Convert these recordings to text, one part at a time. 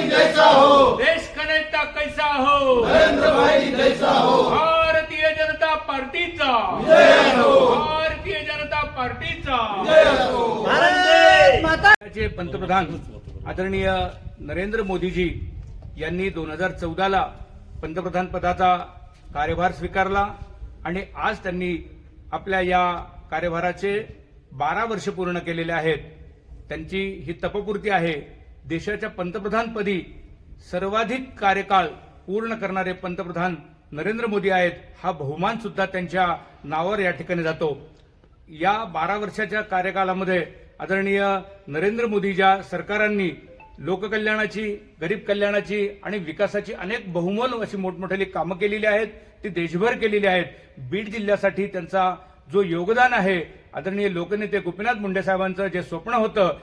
जैसा हो, देश का नेता कैसा हो, नरेंद्र भाई जैसा हो, भारतीय जनता पार्टीचा जय असो, भारतीय जनता पार्टीचा जय असो. भारताचे पंतप्रधान आदरणीय नरेंद्र मोदीजी यांनी 2014ला पंतप्रधान पदाचा कार्यभार स्वीकारला आणि आज त्यांनी आपल्या या कार्यभाराचे 12 वर्ष पूर्ण केलेले आहेत. त्यांची ही तपपूर्ती आहे. देशाच्या पंतप्रधानपदी सर्वाधिक कार्यकाळ पूर्ण करणारे पंतप्रधान नरेंद्र मोदी आहेत. हा बहुमान सुद्धा त्यांच्या नावावर या ठिकाणी जातो. या 12 वर्षाच्या कार्यकालामध्ये आदरणीय नरेंद्र मोदीच्या सरकारांनी लोककल्याणाची, गरीब कल्याणाची आणि विकासाची अनेक बहुमोल अशी मोठमोठी कामं केलेली आहेत. ती देशभर केलेली आहेत. बीड जिल्ह्यासाठी त्यांचा जो योगदान आहे, आदरणीय लोकनेते गोपीनाथ मुंडे साहेबांचं जे स्वप्न होतं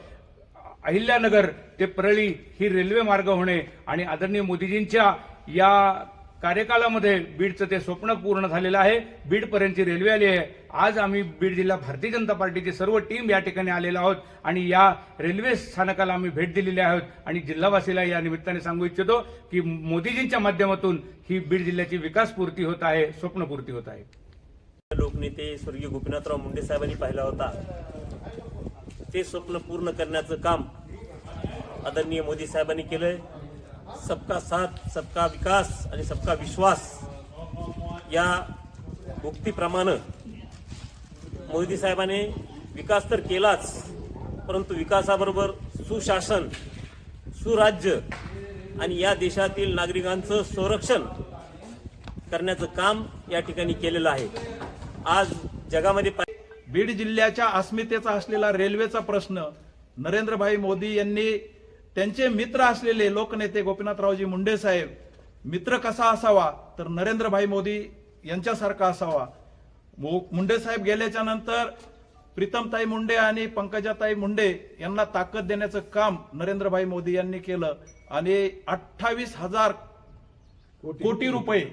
अहिल्यानगर ते परळी ही रेल्वे मार्ग होणे आणि आदरणीय मोदीजींच्या या कार्यकालामध्ये बीडचं ते स्वप्न पूर्ण झालेलं आहे. बीडपर्यंतची रेल्वे आली आहे. आज आम्ही बीड जिल्हा भारतीय जनता पार्टीची सर्व टीम या ठिकाणी आलेलो आहोत आणि या रेल्वे स्थानकाला आम्ही भेट दिलेली आहोत आणि जिल्हावासीला या निमित्ताने सांगू इच्छितो की मोदीजींच्या माध्यमातून ही बीड जिल्ह्याची विकासपूर्ती होत आहे, स्वप्नपूर्ती होत आहे. लोकनेते स्वर्गीय गोपीनाथराव मुंडे साहेबांनी पाहिला होता. ते स्वप्न पूर्ण करण्याचं काम आदरणीय मोदी साहेबांनी केलंय. सबका साथ, सबका विकास आणि सबका विश्वास या उक्तीप्रमाणे मोदी साहेबांनी विकास तर केलाच, परंतु विकासाबरोबर सुशासन, सुराज्य आणि या देशातील नागरिकांचं संरक्षण करण्याचं काम या ठिकाणी केलेलं आहे. आज जगामध्ये बीड जिल्ह्याच्या अस्मितेचा असलेला रेल्वेचा प्रश्न नरेंद्रभाई मोदी यांनी त्यांचे मित्र असलेले लोकनेते गोपीनाथरावजी मुंडे साहेब, मित्र कसा असावा तर नरेंद्रभाई मोदी यांच्यासारखा असावा. मुंडे साहेब गेल्याच्या नंतर प्रीतमताई मुंडे आणि पंकजाताई मुंडे यांना ताकद देण्याचं काम नरेंद्रभाई मोदी यांनी केलं आणि 28,000 कोटी रुपये